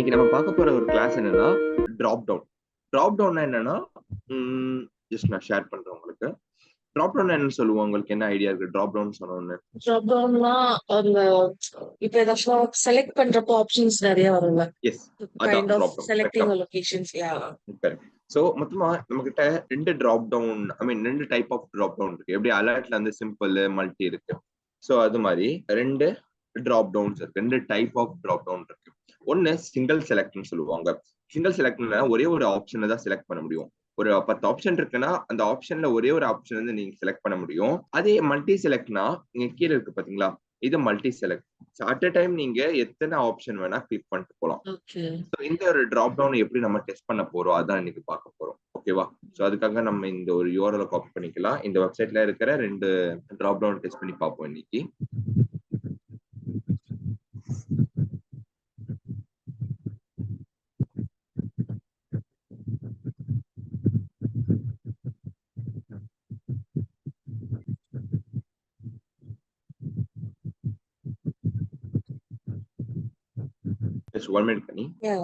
இன்னைக்கு நம்ம பார்க்க போற ஒரு கிளாஸ் என்னன்னா டிராப் டவுன். டிராப் டவுன் என்னன்னா ஜஸ்ட் நான் ஷேர் பண்றேன் உங்களுக்கு. டிராப் டவுன் என்னன்னு சொல்லுவோம். உங்களுக்கு என்ன ஐடியா இருக்கு டிராப் டவுன் சொன்னோன்னு? ட்ராப் டவுன்னா அந்த இப்ப ஏதாச்சும் செலக்ட் பண்றப்போ ஆப்ஷன்ஸ் நிறைய வரும்ல. எஸ், அதான் கைண்ட் ஆஃப் டிராப் டவுன். கரெக்டா. Selecting locations. Yeah. Correct. So மொத்தமா நம்ம கிட்ட ரெண்டு டிராப் டவுன், ரெண்டு டைப் ஆஃப் டிராப் டவுன் இருக்கு. எப்படி அலர்ட்ல வந்து சிம்பிள் மல்டி இருக்கு. ஸோ அது மாதிரி ரெண்டு டிராப் டவுன்ஸ் இருக்கு. ரெண்டு டைப் ஆஃப் டிராப் டவுன் இருக்கு. ஒன்னு சிங்கிள் செலக்ட்னு சொல்லுவாங்க. சிங்கிள் செலக்ட்னா ஒரே ஒரு ஆப்ஷனை தான் செலக்ட் பண்ண முடியும். ஒரு 10 ஆப்ஷன் இருக்குன்னா அந்த ஆப்ஷன்ல ஒரே ஒரு ஆப்ஷன் வந்து நீங்க செலக்ட் பண்ண முடியும். அதே மல்டி செலக்ட்னா இங்க கீழே இருக்கு பாத்தீங்களா, இது multi select. At a time நீங்க எத்தனை ஆப்ஷன் வேணா கிளிக் பண்ணிட்டு போகலாம். ஓகே. இந்த ஒரு டிராப் டவுன் எப்படி நம்ம டெஸ்ட் பண்ண போறோம் அதான் இன்னைக்கு பார்க்க போறோம். ஓகேவா? ஸோ அதுக்காக நம்ம இந்த ஒரு யூஆர்எல் காப்பி பண்ணிக்கலாம். இந்த வெப்சைட்ல இருக்கிற ரெண்டு டிராப் டவுன் டெஸ்ட் பண்ணி பார்ப்போம் இன்னைக்கு. Just 1 minute, Kani. யா.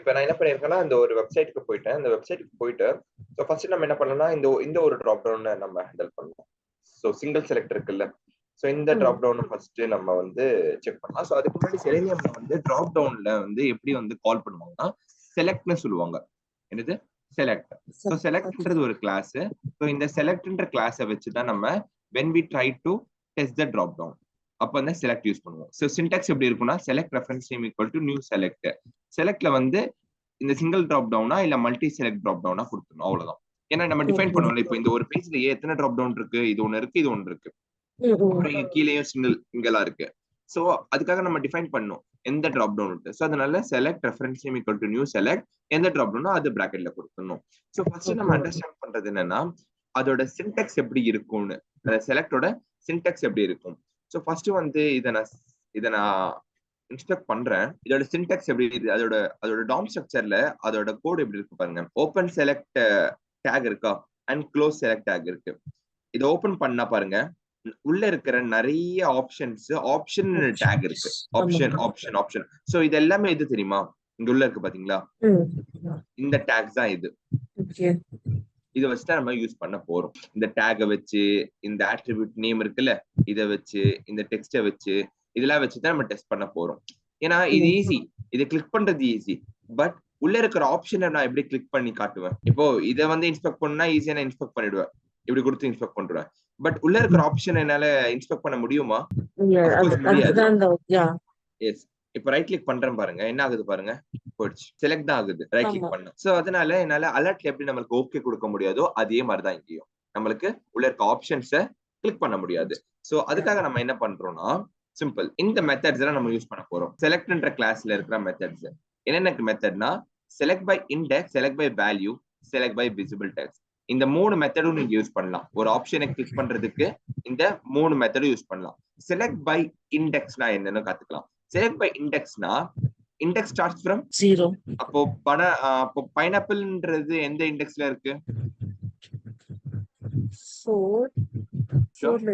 இப்போ நான் என்ன பண்ணிருக்கேன்னா இந்த ஒரு வெப்சைட்டுக்கு போயிட்டேன். இந்த வெப்சைட்டுக்கு போயிட்டு ஸோ ஃபர்ஸ்ட் நம்ம என்ன பண்ணலாம்னா இந்த ஒரு டிராப் டவுன் நம்ம ஹேண்டில் பண்ணலாம். ஸோ சிங்கிள் செலக்ட் இருக்குல்ல, ஸோ இந்த டிராப் டவுன் ஃபர்ஸ்ட் நம்ம வந்து செக் பண்ணலாம். ஸோ அதுக்கு முன்னாடி செலேனியம்ல வந்து டிராப் டவுன்ல வந்து எப்படி வந்து கால் பண்ணுவாங்கன்னா செலக்ட்னு சொல்லுவாங்க. என்னது செலக்ட். ஸோ செலக்ட்ன்றது ஒரு கிளாஸ். ஸோ இந்த செலக்ட்ன்ற கிளாஸை வச்சு தான் நம்ம when we try to test the drop down அப்ப வந்து செலக்ட் யூஸ் பண்ணுவோம். ஸோ சின்டாக்ஸ் எப்படி இருக்கும்னா select reference name equal to new select. செலக்ட்ல வந்து இந்த சிங்கிள் டிராப் டவுனா இல்ல மல்டி செலக்ட் டிராப் டவுனா கொடுத்துரும், அவ்வளவுதான். ஏன்னா நம்ம டிஃபைன் பண்ணுவோம்ல, இப்போ இந்த ஒரு பேஜ்லயே எத்தனை டிராப் டவுன் இருக்கு, இது ஒன்னு இருக்கு, இது ஒன்னு இருக்கு, அப்புறம் இங்க கீழேயும் சிங்கிளா இருக்கு. சோ அதுக்காக நம்ம டிஃபைன் பண்ணோம் எந்த டிராப் டவுன் இருக்கு. ஸோ அதனால select reference name equal to new select, எந்த டிராப் டவுனோ அது பிராக்கெட்ல கொடுத்துடணும். ஸோ ஃபர்ஸ்ட் நம்ம அண்டர்ஸ்டாண்ட் பண்றது என்னன்னா அதோட சின்டாக்ஸ் எப்படி இருக்கும்னு, செலக்டோட சின்டாக்ஸ் எப்படி இருக்கும். ஸோ ஃபர்ஸ்ட் வந்து இதை நான் இன்ஸ்ட்ரக்ட் பண்றேன். இதோட சின்டாக்ஸ் எப்படி இருக்கு, அதோட டாம் ஸ்ட்ரக்சர்ல அதோட கோட் எப்படி இருக்கு பாருங்க. ஓப்பன் செலக்ட் டேக் இருக்கா அண்ட் க்ளோஸ் செலக்ட் டேக் இருக்கு. இதை ஓபன் பண்ணா பாருங்க உள்ள இருக்கிற நிறைய ஆப்ஷன் டேக் இருக்கு. ஆப்ஷன். சோ இது எல்லாமே எது தெரியுமா, இங்க உள்ள இருக்கு பாத்தீங்களா, இந்த டேக் தான் இது. இதை வச்சுதான் நம்ம யூஸ் பண்ண போறோம். இந்த டேகை வச்சு, இந்த ஆட்ரிபியூட் நேம் இருக்குல்ல இதை வச்சு, இந்த டெக்ஸ்ட வச்சு, இதெல்லாம் வச்சுதான் நம்ம டெஸ்ட் பண்ண போறோம். ஏன்னா இது ஈஸி, இதை கிளிக் பண்றது ஈஸி. பட் உள்ள இருக்கிற ஆப்ஷனை நான் எப்படி கிளிக் பண்ணி காட்டுவேன். இப்போ இதை வந்து இன்ஸ்பெக்ட் பண்ணா ஈஸியா நான் இன்ஸ்பெக்ட் பண்ணிடுவேன், இப்படி கொடுத்து இன்ஸ்பெக்ட் பண்றேன். பட் உள்ள இருக்கிற ஆப்ஷன் என்னால இன்ஸ்பெக்ட் பண்ண முடியுமா? எஸ். இப்போ ரைட் கிளிக் பண்றேன் பாருங்க, என்ன ஆகுது பாருங்க, போயிடுச்சு, செலக்ட் தான் ஆகுது ரைட் கிளிக் பண்ண. சோ அதனால என்னால அலர்ட்ல எப்படி நம்மளுக்கு ஓகே கொடுக்க முடியாதோ அதே மாதிரிதான் இங்கேயும் நம்மளுக்கு உள்ள இருக்க ஆப்ஷன்ஸை கிளிக் பண்ண முடியாது. சோ அதுக்காக நம்ம என்ன பண்றோம்னா சிம்பிள், இந்த மெத்தட்ஸ் எல்லாம் நம்ம யூஸ் பண்ண போறோம். செலக்ட்ன்ற கிளாஸ்ல இருக்கிற மெத்தட்ஸ் என்னென்ன மெத்தட்னா select by index, select by value, select by visible text. இந்த 3 மெத்தடும் நீங்க யூஸ் பண்ணலாம். ஒரு ஆப்ஷனை கிளிக் பண்றதுக்கு இந்த 3 மெத்தடும் யூஸ் பண்ணலாம். செலக்ட் பை இண்டெக்ஸ்னா என்னன்னு கத்துக்கலாம். செலக்ட் பை இண்டெக்ஸ்னா இண்டெக்ஸ் ஸ்டார்ட்ஸ் ஃப்ரம் 0. அப்போ பைனாப்பிள்ன்றது எந்த இண்டெக்ஸ்ல இருக்கு? 4.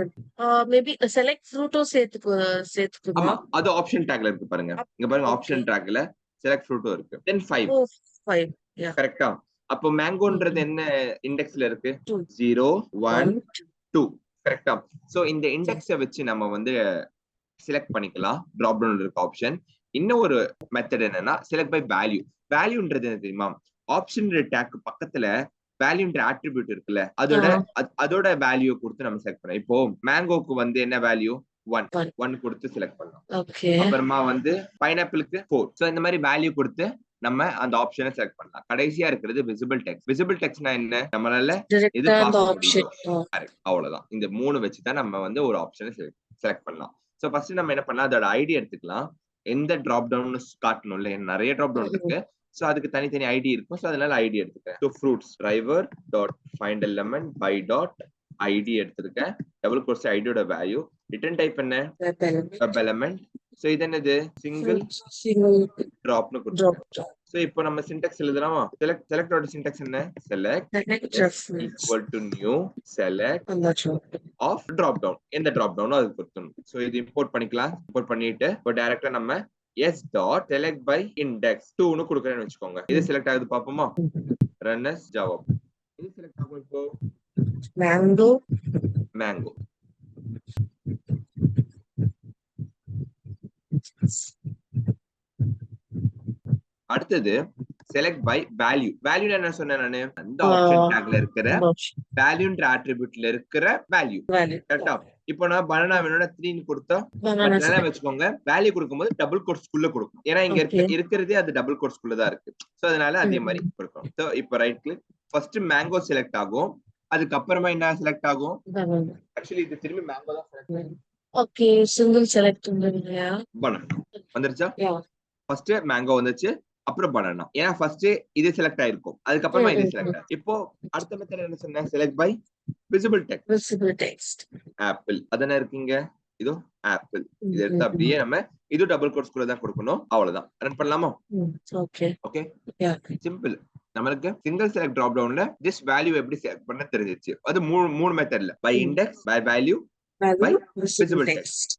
மேபி செலக்ட் ஃப்ரூட்டோ சேர்த்துக்குங்க. ஆமா, அது ஆப்ஷன் டேக்ல இருக்கு பாருங்க. இங்க பாருங்க, ஆப்ஷன் டேக்ல செலக்ட் ஃப்ரூட்டோ இருக்கு. தென் 5. கரெக்ட்டா? அப்போ மேங்கோன்றது என்ன இண்டெக்ஸ்ல இருக்கு? 0 1 2. கரெக்ட்டா? சோ இந்த இண்டெக்ஸை வச்சு நம்ம வந்து செலக்ட் பண்ணிக்கலாம். டிராப் டவுன்ல இருக்க ஆப்ஷன். இன்னும் ஒரு மெத்தட் என்னன்னா செலக்ட் பை வேல்யூ. வேல்யூன்றது என்ன தெரியுமா, ஆப்ஷன் டேக் பக்கத்துல வேல்யூன்ற ஆட்ரிபியூட் இருக்குல்ல அதோட வேல்யூ கொடுத்து நம்ம செலக்ட் பண்ணலாம். இப்போ மேங்கோக்கு வந்து என்ன வேல்யூ 1 கொடுத்து செலக்ட் பண்ணலாம். அப்புறமா வந்து பைனாப்பிளுக்கு 4. சோ இந்த மாதிரி வேல்யூ கொடுத்து நம்ம அந்த ஆப்ஷனை செலக்ட் பண்ணலாம். கடைசியா இருக்கிறது விசிபிள் டெக்ஸ்ட். விசிபிள் டெக்ஸ்ட்னா என்ன, நம்மளால எது பார்க்க முடியுதோ அவ்வளவுதான். இந்த 3 வச்சுதான் நம்ம வந்து ஒரு ஆப்ஷனை செலக்ட் பண்ணலாம். சோ ஃபர்ஸ்ட் நம்ம என்ன பண்ணலாம், அதோட ஐடி எடுத்துக்கலாம். எந்த டிராப் டவுன் காட்டணும்ல, நிறைய டிராப் டவுன் இருக்கு. சோ அதுக்கு தனித்தனி ஐடி இருக்கும். சோ அதனால ஐடி எடுத்துக்கிறேன். So fruits driver dot find element by dot ID எடுத்திருக்கேன். டபுள் கோர்ஸ் ஐடியோட வேல்யூ. ரிட்டர்ன் டைப் என்ன, வெப் எலிமெண்ட். சோ இது என்னது, சிங்கிள் டிராப்னு கொடுத்துருக்கேன். சோ இப்போ நம்ம சின்டாக்ஸ் எழுதலாமா? செலக்டோட சின்டாக்ஸ் என்ன, select equal to new select of drop down. எந்த டிராப் டவுனோ அது கொடுத்துடணும். சோ இது இம்போர்ட் பண்ணிக்கலாம். இம்போர்ட் பண்ணிட்டு இப்போ டைரக்டா நம்ம S dot select by index 2னு கொடுக்குறேன்னு வச்சுக்கோங்க. இது செலக்ட் ஆகுது பாப்போமா? Run as Java. இது செலக்ட் ஆகும். இப்போ மேங்கோ. அடுத்தது செலக்ட் பை வேல்யூ. வேல்யூ என்ன சொன்னேன் நானு, அந்த ஆப்ஷன் டேக்ல இருக்கிற வேல்யூன்ற ஆட்ரிபியூட்ல இருக்கிற வேல்யூ. கரெக்ட்டா? இப்போ நான் பனானா வேணும்னா 3ன்னு கொடுத்தா பனானா வச்சுக்கோங்க. வேல்யூ கொடுக்கும்போது டபுள் கோட்ஸ்க்குள்ள கொடுக்கும். ஏன்னா இங்க இருக்கிறதே அது டபுள் கோட்ஸ்க்குள்ள தான் இருக்கு. சோ அதனால அதே மாதிரி கொடுக்கும். சோ இப்போ right click, first mango select ஆகும். அதுக்கப்புறமா என்ன செலக்ட் ஆகும், ஆக்சுவலி இது திரும்பி மேங்கோ தான் செலக்ட் ஆகும். ஓகே, சிங்கிள் செலக்ட் பனானா வந்துருச்சா? ஃபர்ஸ்ட் மேங்கோ வந்துச்சு, அப்புறம் பனானா. ஏன்னா ஃபர்ஸ்ட் இது செலக்ட் ஆயிருக்கும், அதுக்கப்புறமா இது செலக்ட் ஆகும். இப்போ அடுத்த மெத்தட் என்ன சொன்னேன், select by visible text. Apple அதானே இருக்கீங்க, இதோ ஆப்பிள். இது எடுத்து அப்படியே நம்ம இது டபுள் கோட்ஸ் குள்ள தான் கொடுக்கணும். அவ்வளவுதான். ரன் பண்ணலாமா? ஓகே. சிம்பிள். நம்மளுக்கு சிங்கிள் செலக்ட் டிராப் டவுன்ல ஜஸ்ட் வேல்யூ எப்படி செலக்ட் பண்ண தெரிஞ்சிருச்சு. அது மூணு மெத்தட்ல, by index, by value, by visible text.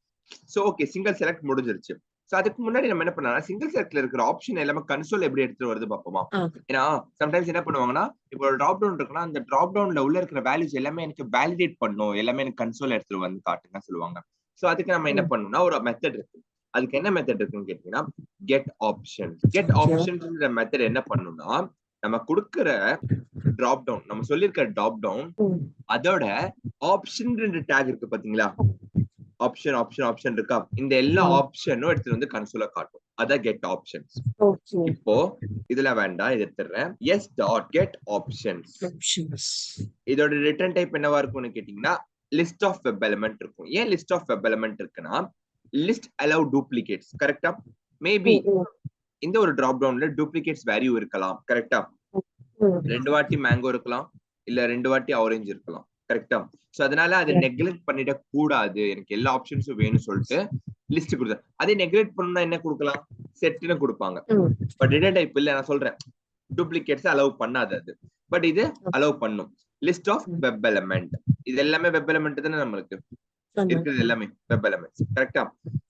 So okay, single select முடிஞ்சிருச்சு. சோ அதுக்கு முன்னாடி நம்ம என்ன பண்ணலாம், சிங்கிள் செலக்ட்ல இருக்கிற ஆப்ஷன் எல்லாமே கன்சோல் எப்படி எடுத்துட்டு வருது பாப்போமா. ஏன்னா சம்டைம்ஸ் என்ன பண்ணுவாங்கன்னா, இப்போ ஒரு டிராப் டவுன் இருக்குன்னா அந்த டிராப் டவுன்ல உள்ள இருக்கிற வேல்யூஸ் எல்லாமே எனக்கு வேலிடேட் பண்ணும், எல்லாமே எனக்கு கன்சோல் எடுத்துட்டு வந்து காட்டுங்க சொல்லுவாங்க. சோ அதுக்கு நம்ம என்ன பண்ணணும்னா ஒரு மெத்தட் இருக்கு. அதுக்கு என்ன மெத்தட் இருக்குன்னு கேட்டீங்கன்னா கெட் ஆப்ஷன். கெட் ஆப்ஷன்ன்ற மெத்தட் என்ன பண்ணணும்னா, நம்ம கொடுக்கிற டிராப் டவுன், நம்ம சொல்லியிருக்கிற டிராப் டவுன் அதோட ஆப்ஷன் டேக் இருக்கு பாத்தீங்களா, ஆப்ஷன் ஆப்ஷன் ஆப்ஷன் இருக்கா, இந்த எல்லா ஆப்ஷனும் எடுத்துட்டு வந்து கன்சோல காட்டும். அதான் கெட் ஆப்ஷன்ஸ். இப்போ இதுல வேண்டாம், இது எடுத்துறேன். S dot get options. இதோட ரிட்டர்ன் டைப் என்னவா இருக்கும்னு கேட்டீங்கன்னா லிஸ்ட் ஆஃப் வெப் எலிமெண்ட் இருக்கும். ஏன் லிஸ்ட் ஆஃப் வெப் எலிமெண்ட் இருக்குன்னா லிஸ்ட் அலோவ் டூப்ளிகேட்ஸ். கரெக்டா? மேபி இந்த ஒரு டிராப் டவுன்ல டூப்ளிகேட்ஸ் வேல்யூ இருக்கலாம். கரெக்டா? 2 வாட்டி மேங்கோ இருக்கலாம், இல்ல 2 வாட்டி ஆரஞ்சு இருக்கலாம். கரெக்டா? சோ அதனால அதை நெக்லெக்ட் பண்ணிட கூடாது, எனக்கு எல்லா ஆப்ஷன்ஸும் வேணும்னு சொல்லிட்டு லிஸ்ட் கொடுத்தேன். அதே நெக்லெக்ட் பண்ணா என்ன கொடுக்கலாம், செட்னு கொடுப்பாங்க. பட் ரிட்டர்ன் டைப் இல்ல, நான் சொல்றேன் டூப்ளிகேட்ஸ் அலோவ் பண்ணாது அது. பட் இது அலோவ் பண்ணும். லிஸ்ட் ஆஃப் வெப் எலிமெண்ட், இது எல்லாமே வெப் எலிமெண்ட் தானே நம்மளுக்கு இருக்குது, எல்லாமே வெப் எலிமெண்ட்ஸ். கரெக்டா?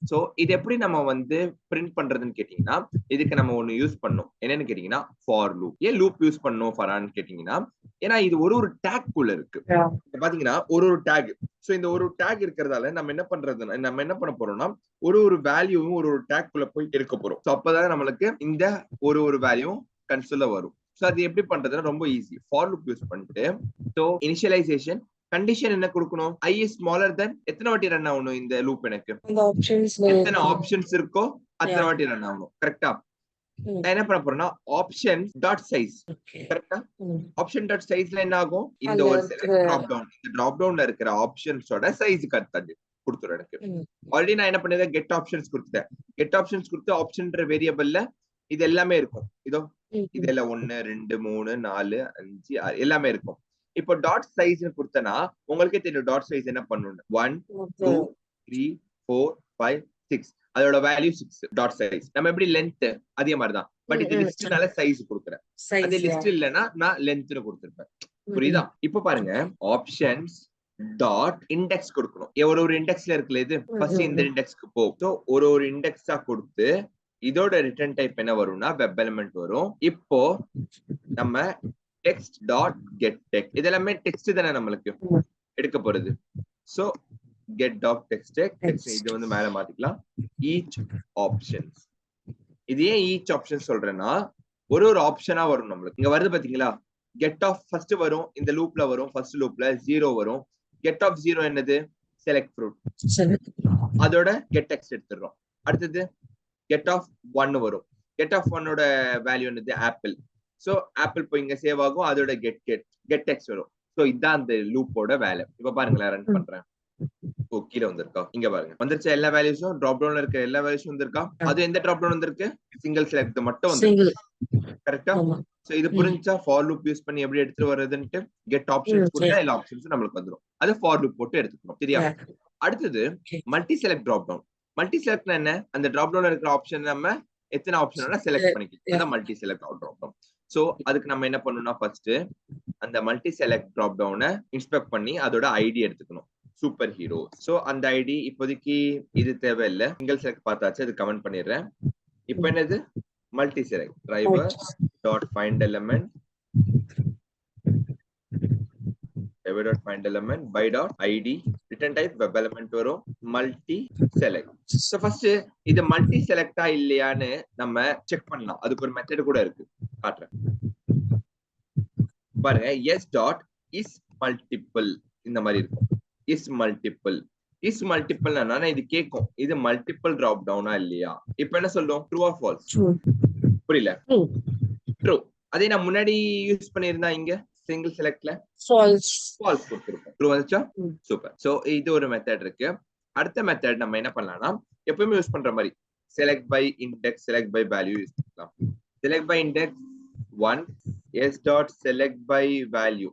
சோ இது எப்படி நம்ம வந்து பிரிண்ட் பண்றதுன்னு கேட்டீங்கன்னா இதுக்கு நம்ம ஒண்ணு யூஸ் பண்ணோம். என்னன்னு கேட்டீங்கன்னா ஃபார் லூப். ஏன் லூப் யூஸ் பண்ணோம் ஃபாரான்னு கேட்டீங்கன்னா, ஏன்னா இது ஒரு டேக் குள்ள இருக்கு. பாத்தீங்கன்னா ஒரு டேக். சோ இந்த ஒரு டேக் இருக்கிறதால நம்ம என்ன பண்றதுன்னா, நம்ம என்ன பண்ண போறோம்னா ஒரு வேல்யூவும் ஒரு டேக் குள்ள போய் எடுக்க போறோம். சோ அப்பதான் நம்மளுக்கு இந்த ஒரு வேல்யூ கன்சோல்ல வரும். சோ அது எப்படி பண்றதுன்னா ரொம்ப ஈஸி. ஃபார் லூப் யூஸ் பண்ணிட்டு சோ இனிஷியலைசேஷன் கண்டிஷன் என்ன கொடுக்கணும், i is smaller than எத்தனை வாட்டி ரன் ஆகணும் இந்த லூப், எனக்கு எத்தனை ஆப்ஷன்ஸ் இருக்கோ அத்தனை வாட்டி ரன் ஆகணும். கரெக்டா? நான் என்ன பண்ண போறேன்னா ஆப்ஷன் டாட் சைஸ். கரெக்டா? ஆப்ஷன் டாட் சைஸ்ல என்ன ஆகும், இந்த ஒரு செலக்ட் டிராப் டவுன், இந்த டிராப் டவுன்ல இருக்கிற ஆப்ஷன்ஸோட சைஸ் கரெக்ட் கொடுத்துரும் எனக்கு. ஆல்ரெடி நான் என்ன பண்ணிருக்கேன், கெட் ஆப்ஷன்ஸ் கொடுத்துட்டேன். கெட் ஆப்ஷன்ஸ் கொடுத்து ஆப்ஷன்ன்ற வேரியபிள்ல இது எல்லாமே இருக்கும். இதோ இதெல்லாம் 1 2 3 4 5 6 எல்லாமே இருக்கும். இப்போ டாட் சைஸ் கொடுத்தனா உங்களுக்கே தெரியும் டாட் சைஸ் என்ன பண்ணணும். 1 2 3 4 5 6 அதோட வேல்யூ 6 டாட் சைஸ். நம்ம எப்படி லென்த் அதே மாதிரி தான். பட் இது லிஸ்ட்னால சைஸ் கொடுக்குறேன். அதே லிஸ்ட் இல்லனா நான் லென்த்னு கொடுத்திருப்பேன். புரியுதா? இப்போ பாருங்க ஆப்ஷன்ஸ் டாட் இண்டெக்ஸ் கொடுக்கணும். ஒரு இண்டெக்ஸ்ல இருக்குல, இது ஃபர்ஸ்ட் இந்த இண்டெக்ஸ்க்கு போ. சோ ஒரு இண்டெக்ஸா கொடுத்து இதோட ரிட்டர்ன் டைப் என்ன வரும்னா வெப் எலிமெண்ட் வரும். இப்போ நம்ம டெக்ஸ்ட் டாட் கெட் டெக்ஸ்ட், இதெல்லாமே டெக்ஸ்ட் தானே நம்மளுக்கு எடுக்க போறது. So get dot text text, இது வந்து மேல மாத்திக்கலாம். ஈச் ஆப்ஷன்ஸ், இது ஏன் ஈச் ஆப்ஷன் சொல்றேன்னா ஒரு ஆப்ஷனா வரும் நம்மளுக்கு. இங்க வருது பாத்தீங்களா, கெட் ஆஃப் ஃபர்ஸ்ட் வரும், இந்த லூப்ல வரும். ஃபர்ஸ்ட் லூப்ல 0 வரும். கெட் ஆஃப் 0 என்னது, செலக்ட் ஃப்ரூட். அதோட கெட் டெக்ஸ்ட் எடுத்துறோம். அடுத்தது கெட் ஆஃப் 1 வரும். கெட் ஆஃப் 1 ஓட வேல்யூ என்னது, ஆப்பிள். சோ ஆப்பிள் போய் இங்க சேவ் ஆகும், அதோட கெட் டெக்ஸ்ட் வரும். சோ இதான் அந்த லூப்போட வேலை. இப்ப பாருங்களேன், ரன் பண்றேன். ஓ கீழே வந்திருக்கா, இங்க பாருங்க வந்துருச்சு. எல்லா வேல்யூஸும் டிராப் டவுன்ல இருக்க எல்லா வேல்யூஸும் வந்திருக்கா. அது எந்த டிராப் டவுன் வந்திருக்கு, சிங்கிள் செலக்ட் மட்டும் வந்திருக்கு. கரெக்டா? சோ இது புரிஞ்சா ஃபார் லூப் யூஸ் பண்ணி எப்படி எடுத்து வர்றதுன்னு கெட் ஆப்ஷன்ஸ் கொடுத்தா எல்லா ஆப்ஷன்ஸும் நம்மளுக்கு வந்துரும். அது ஃபார் லூப் போட்டு எடுத்துக்கணும். சரியா? அடுத்தது multi select drop down. Multi செலக்ட்னா என்ன, அந்த டிராப் டவுன்ல இருக்கிற ஆப்ஷன் நம்ம எத்தனை ஆப்ஷன் வேணா செலக்ட் பண்ணிக்கலாம். அதான் multi select drop down. So அதுக்கு நம்ம என்ன பண்ணணும்னா ஃபர்ஸ்ட் அந்த மல்டி செலக்ட் டிராப் டவுனை இன்ஸ்பெக்ட் பண்ணி அதோட ஐடி எடுத்துக்கணும், சூப்பர் ஹீரோ. சோ அந்த ஐடி இப்போதைக்கு இது தேவையில்லை, சிங்கிள் செலக்ட் பார்த்தாச்சு, அது கமெண்ட் பண்ணிடுறேன். இப்போ என்னது, multi select driver dot find element dot find element by dot id return type web element வரும், மல்டி செலக்ட். சோ ஃபர்ஸ்ட் இது மல்டி செலக்டா இல்லையான்னு நம்ம செக் பண்ணலாம். அதுக்கு ஒரு மெத்தட் கூட இருக்கு, காட்டுறேன் பாருங்க. எஸ் டாட் இஸ் மல்டிபிள் இந்த மாதிரி இருக்கும். இஸ் மல்டிபிள் நான் இது கேட்கும், இது மல்டிபிள் டிராப் டவுனா இல்லையா. இப்போ என்ன சொல்லும், ட்ரூ ஆர் ஃபால்ஸ். புரியல, ட்ரூ. அதே நான் முன்னாடி யூஸ் பண்ணியிருந்தா இங்க சிங்கிள் செலக்ட்ல ஃபால்ஸ் கொடுத்திருப்போம். ட்ரூ வந்துச்சா, சூப்பர். சோ இது ஒரு மெத்தட் இருக்கு. அடுத்த மெத்தட் நம்ம என்ன பண்ணலாம்னா எப்பவுமே யூஸ் பண்ற மாதிரி select by index, select by value use பண்ணலாம். Select by index 1 s dot select by value.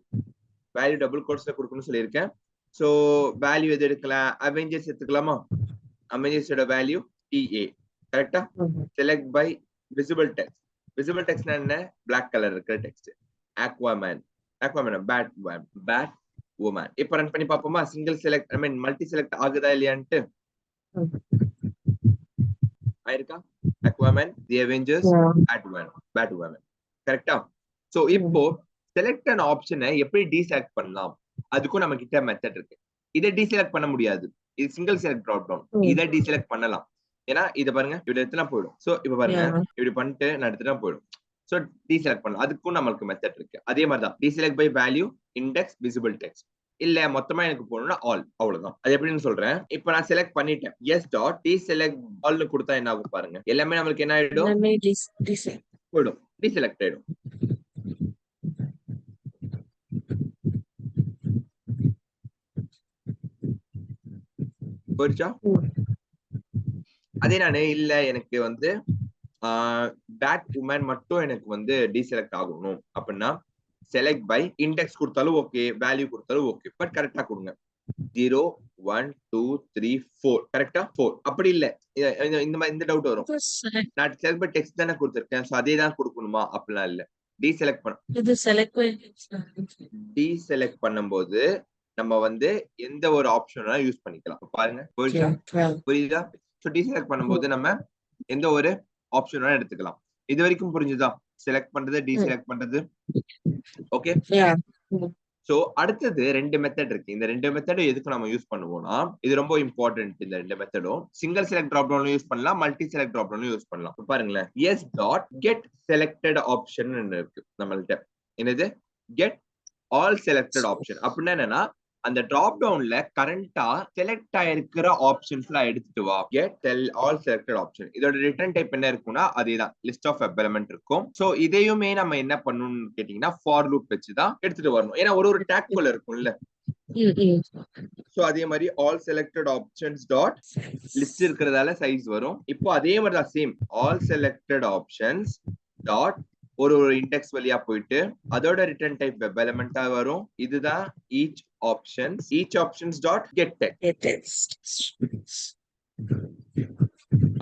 Value double கோட்ஸ்ல கொடுக்கணும்னு சொல்லியிருக்கேன். சோ வேல்யூ எது எடுக்கலாம், அவெஞ்சர்ஸ் எடுத்துக்கலாமா. அவெஞ்சர்ஸோட வேல்யூ TA. கரெக்டா? Select by visible text. Visible டெக்ஸ்ட்னா என்ன, பிளாக் கலர் இருக்கிற டெக்ஸ்ட். Aquaman Batwoman. இப்ப ரன் பண்ணி பாப்போமா, single select I mean multi select ஆகுதா இல்லையான்ட்டு. ஆயிருக்கா? Aquaman, the Avengers, Batman. கரெக்டா? சோ இப்போ செலக்ட் அன் ஆப்ஷனை எப்படி டீசெலக்ட் பண்ணலாம்? அதுக்கும் நம்ம கிட்ட மெத்தட் இருக்கு. இதை டீசெலக்ட் பண்ண முடியாது, இது சிங்கிள் செலக்ட் டிராப் டவுன். இதை டீசெலக்ட் பண்ணலாம். ஏன்னா இதை பாருங்க, இப்படி எடுத்துனா போயிடும். சோ இப்ப பாருங்க, இப்படி பண்ணிட்டு நான் எடுத்துட்டா போயிடும். சோ டீசெலக்ட் பண்ணலாம். அதுக்கும் நம்மளுக்கு மெத்தட் இருக்கு. அதே மாதிரி தான் deselect by value, index, visible text. இல்ல மொத்தமா எனக்கு போகணும்னா ஆல், அவ்வளவுதான். அது எப்படின்னு சொல்றேன். இப்ப நான் செலக்ட் பண்ணிட்டேன். எஸ் டாட் டீசெலக்ட் ஆல்னு கொடுத்தா என்ன ஆகும் பாருங்க, எல்லாமே நம்மளுக்கு என்ன ஆயிடும்? போயிடும், டீசெலக்ட் ஆயிடும். போயிடுச்சா? அதே நானு இல்ல எனக்கு வந்து பேட் உமன் மட்டும் எனக்கு வந்து டீசெலக்ட் ஆகணும் அப்படின்னா செலக்ட் பை இண்டெக்ஸ் கொடுத்தாலும் ஓகே, வேல்யூ கொடுத்தாலும் ஓகே, பட் கரெக்டா கொடுங்க. 0 1 2 3 4 கரெக்டா? 4 அப்படி இல்ல, இந்த டவுட் வரும். நான் செலக்ட் பை டெக்ஸ்ட் தானே கொடுத்திருக்கேன், சோ அதே தான் கொடுக்கணுமா? அப்படிலாம் இல்ல. டீசெலக்ட் பண்ணும்போது நம்ம வந்து எந்த ஒரு ஆப்ஷனா யூஸ் பண்ணிக்கலாம். பாருங்க, புரியுதா? சோ டீசெலக்ட் பண்ணும்போது நம்ம எந்த ஒரு ஆப்ஷனா எடுத்துக்கலாம். இது வரைக்கும் புரிஞ்சுதா? செலக்ட் பண்றது, டீசெலக்ட் பண்றது. ஓகே. சோ அடுத்தது ரெண்டு மெத்தட் இருக்கு. இந்த ரெண்டு மெத்தடும் எதுக்கு நம்ம யூஸ் பண்ணுவோம்னா, இது ரொம்ப இம்பார்ட்டன்ட். இந்த ரெண்டு மெத்தடும் சிங்கிள் செலக்ட் டிராப் டவுன்ல யூஸ் பண்ணலாம், மல்டி செலக்ட் டிராப் டவுன்ல யூஸ் பண்ணலாம். பாருங்களேன், S dot get selected option இருக்கு நம்மள்ட்ட. என்னது? கெட் ஆல் செலக்டட் ஆப்ஷன் அப்படின்னா என்னன்னா, அந்த டிராப் டவுன்ல கரண்டா செலக்ட் ஆயிருக்கிற ஆப்ஷன்ஸ்லாம் எடுத்துட்டு வா. Get all selected option. இதோட ரிட்டர்ன் டைப் என்ன இருக்கும்னா அதேதான், லிஸ்ட் ஆஃப் வெப் எலிமெண்ட் இருக்கும். சோ இதையுமே நம்ம என்ன பண்ணணும்னு கேட்டீங்கன்னா ஃபார் லூப் வச்சுதான் எடுத்துட்டு வரணும். ஏன்னா ஒரு டேக் குள்ள இருக்கும்ல. சோ அதே மாதிரி all selected options dot list இருக்கிறதால சைஸ் வரும். இப்போ அதே மாதிரி தான் same, all selected options dot ஒரு இண்டெக்ஸ் வழியா போயிட்டு அதோட ரிட்டர்ன் டைப் வெப் எலிமெண்டா வரும். இதுதான் each options dot get text.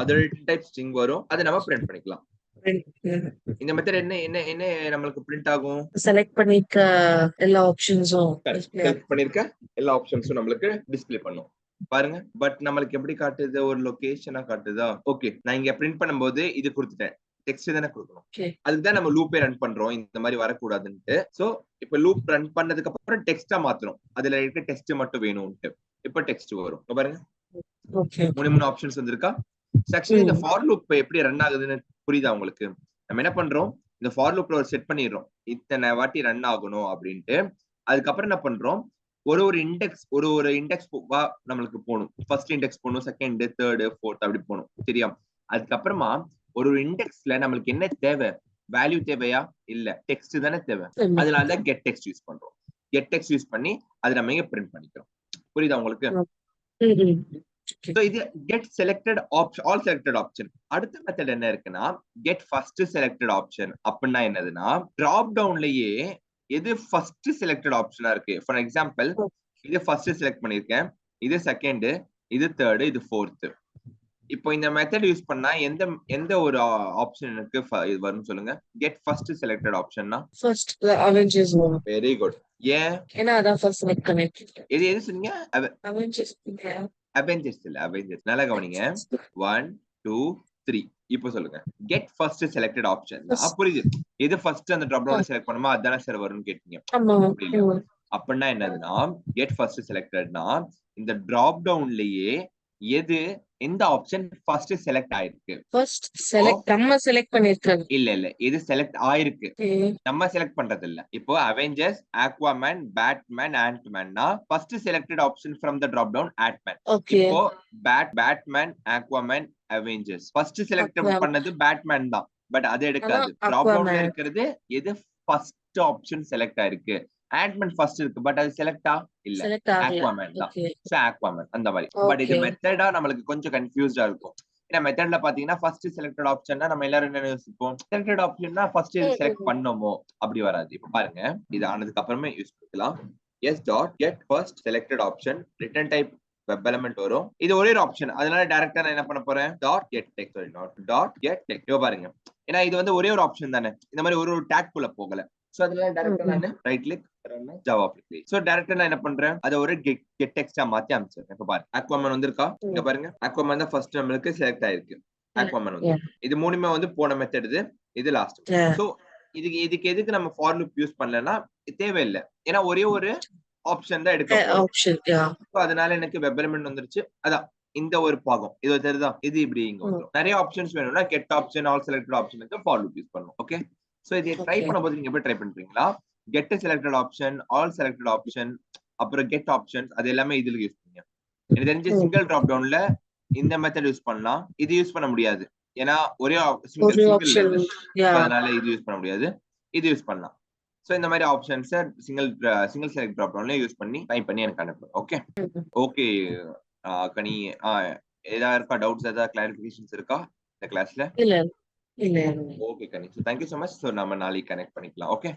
அதோட ரிட்டர்ன் டைப் ஸ்ட்ரிங் வரும், அதை நம்ம பிரிண்ட் பண்ணிக்கலாம். இந்த மெத்தட் என்ன என்ன என்ன நமக்கு பிரிண்ட் ஆகும்? செலக்ட் பண்ணிருக்க எல்லா ஆப்ஷன்ஸும் நம்மளுக்கு டிஸ்ப்ளே பண்ணும். பாருங்க, பட் நம்மளுக்கு எப்படி காட்டுது? ஒரு லொகேஷனா காட்டுதா? ஓகே, நான் இங்க பிரிண்ட் பண்ணும்போது இது கொடுத்துட்டேன், டெக்ஸ்ட் தானே கொடுக்கணும். அதுக்குதான் நம்ம லூப்பே ரன் பண்றோம், இந்த மாதிரி வரக்கூடாதுன்ட்டு. சோ இப்ப லூப் ரன் பண்ணதுக்கு அப்புறம் டெக்ஸ்டா மாத்துறோம், அதுல இருக்க டெக்ஸ்ட் மட்டும் வேணும்ட்டு. இப்ப டெக்ஸ்ட் வரும் பாருங்க. 3 ஆப்ஷன்ஸ் வந்திருக்கா? ஆக்சுவலி இந்த ஃபார் லூப் எப்படி ரன் ஆகுதுன்னு புரியுதா உங்களுக்கு? நம்ம என்ன பண்றோம், இந்த ஃபார் லூப்ல ஒரு செட் பண்ணிடுறோம், இத்தனை வாட்டி ரன் ஆகணும் அப்படின்ட்டு. அதுக்கப்புறம் என்ன பண்றோம், ஒரு இண்டெக்ஸ் நம்மளுக்கு போகணும். ஃபர்ஸ்ட் இண்டெக்ஸ் போகணும், செகண்ட், தேர்ட், ஃபோர்த் அப்படி போகணும். சரியா? அதுக்கப்புறமா ஒரு இண்டெக்ஸ்ல நம்மளுக்கு என்ன தேவை? வேல்யூ தேவையா? இல்ல, டெக்ஸ்ட் தானே தேவை. அதனால கெட் டெக்ஸ்ட் யூஸ் பண்றோம். கெட் டெக்ஸ்ட் யூஸ் பண்ணி அதை நம்ம இங்க பிரிண்ட் பண்ணிக்கிறோம். புரியுதா உங்களுக்கு? So இது get selected option, all selected option. அடுத்த மெத்தட் என்ன இருக்குன்னா get first selected option. அப்படின்னா என்னதுன்னா, டிராப் டவுன்லயே எது ஃபர்ஸ்ட் செலக்டட் ஆப்ஷனா இருக்கு. ஃபார் எக்ஸாம்பிள், இது ஃபர்ஸ்ட் செலக்ட் பண்ணிருக்கேன், இது செகண்ட், இது தேர்ட், இது ஃபோர்த். இப்போ இந்த மெத்தட் யூஸ் பண்ணா எந்த ஒரு ஆப்ஷன் எனக்கு இது வரும் சொல்லுங்க? கெட் ஃபர்ஸ்ட் செலக்டட் ஆப்ஷன்னா ஃபர்ஸ்ட் அவெஞ்சர்ஸ் வரும். Very good. ஏன்? ஏன்னா அதான் ஃபர்ஸ்ட் செலக்ட் பண்ணிருக்கீங்க. எது சொன்னீங்க? அவெஞ்சர்ஸ் இல்ல, அவெஞ்சர்ஸ். நல்லா கவனிங்க. 1 2 3. இப்போ சொல்லுங்க, கெட் ஃபர்ஸ்ட் செலக்டட் ஆப்ஷன். புரியுது, எது ஃபர்ஸ்ட் அந்த டிராப் டவுன்ல செலக்ட் பண்ணுமா அதானே சார் வரும்னு கேட்டீங்க. அப்படின்னா என்னதுன்னா, கெட் ஃபர்ஸ்ட் செலக்டட்னா இந்த டிராப் டவுன்லயே எந்த ஆப்ஷன் ஃபர்ஸ்ட் செலக்ட் ஆயிருக்கு? ஃபர்ஸ்ட் செலக்ட் நம்ம செலக்ட் பண்ணிருக்கோம். இல்ல, எது செலக்ட் ஆயிருக்கு நம்ம செலக்ட் பண்றது இல்ல. இப்போ அவெஞ்சர்ஸ், அக்வாமேன், பேட்மேன், ஆண்ட்மேன்னா first selected option from the drop down Antman. இப்போ Batman, Aquaman, Avengers first select பண்ணது பேட்மேன் தான், பட் அது எடுக்காது. டிராப் டவுன்ல இருக்கிறது எது ஃபர்ஸ்ட் ஆப்ஷன் செலக்ட் ஆயிருக்கு? ஆண்ட்மேன் ஃபர்ஸ்ட் இருக்கு, பட் அது செலக்டா இல்ல, அக்வாமேன் தான். சோ அக்வாமேன் அந்த மாதிரி. பட் இது மெத்தடா நம்மளுக்கு கொஞ்சம் கன்ஃபியூஸ்டா இருக்கும். ஏன்னா மெத்தட்ல பாத்தீங்கன்னா ஃபர்ஸ்ட் செலக்டட் ஆப்ஷன்னா நம்ம எல்லாரும் என்ன யோசிப்போம், செலக்டட் ஆப்ஷன்னா ஃபர்ஸ்ட் எது செலக்ட் பண்ணோமோ அப்படி வராது. இப்ப பாருங்க, இது ஆனதுக்கு அப்புறமே யூஸ் பண்ணிக்கலாம். S dot get first selected option, return type web element வரும். இது ஒரே ஒரு ஆப்ஷன், அதனால டைரக்டா நான் என்ன பண்ண போறேன், dot get text, dot get text. பாருங்க, ஏன்னா இது வந்து ஒரே ஒரு ஆப்ஷன் தானே, இந்த மாதிரி ஒரு டேக் குள்ள போகல. சோ அதனால டைரக்டா நான் right click Java application. So டைரக்டா நான் என்ன பண்றேன், அத ஒரு கெட் டெக்ஸ்டா மாத்தி அனுப்பிச்சிடுறேன். இப்ப பாருங்க, அக்வாமேன் வந்திருக்கா? இங்க பாருங்க, அக்வாமேன் தான் ஃபர்ஸ்ட் நம்மளுக்கு செலக்ட் ஆயிருக்கு. ஆக்வாமேன் வந்து இது மூணுமே வந்து போன மெத்தட் இது லாஸ்ட். சோ இதுக்கு எதுக்கு நம்ம ஃபார் லூப் யூஸ் பண்ணலன்னா தேவையில்லை, ஏன்னா ஒரே ஒரு ஆப்ஷன் தான் எடுக்க போறோம். அதனால எனக்கு வெப் எலிமெண்ட் வந்துருச்சு. அதான் இந்த ஒரு பாகம் இது தெரியுதா, இது இப்படி இங்க வந்துரும். நிறைய ஆப்ஷன்ஸ் வேணும்னா get option, all selected option for loop use பண்ணுவோம். ஓகே, சோ இதை ட்ரை பண்ணும்போது நீங்க எப்படி ட்ரை பண்றீங்களா, get selected option, all selected option, அப்புறம் கெட் ஆப்ஷன்ஸ், அது எல்லாமே இதுல யூஸ் பண்ணுங்க. எனக்கு தெரிஞ்ச சிங்கிள் டிராப் டவுன்ல இந்த மெத்தட் யூஸ் பண்ணலாம், இது யூஸ் பண்ண முடியாது, ஏன்னா ஒரே சிங்கிள், அதனால இது யூஸ் பண்ண முடியாது, இது யூஸ் பண்ணலாம். சோ இந்த மாதிரி ஆப்ஷன்ஸ் சிங்கிள் செலக்ட் டிராப் டவுன்ல யூஸ் பண்ணி டைப் பண்ணி எனக்கு அனுப்பு. ஓகே ஓகே கனி, ஏதாவது இருக்கா டவுட்ஸ், ஏதாவது கிளாரிஃபிகேஷன்ஸ் இருக்கா இந்த கிளாஸ்ல? இல்ல இல்ல. Okay Ghani, so thank you so much. So நம்ம நாளைக்கு கனெக்ட் பண்ணிக்கலாம். ஓகே.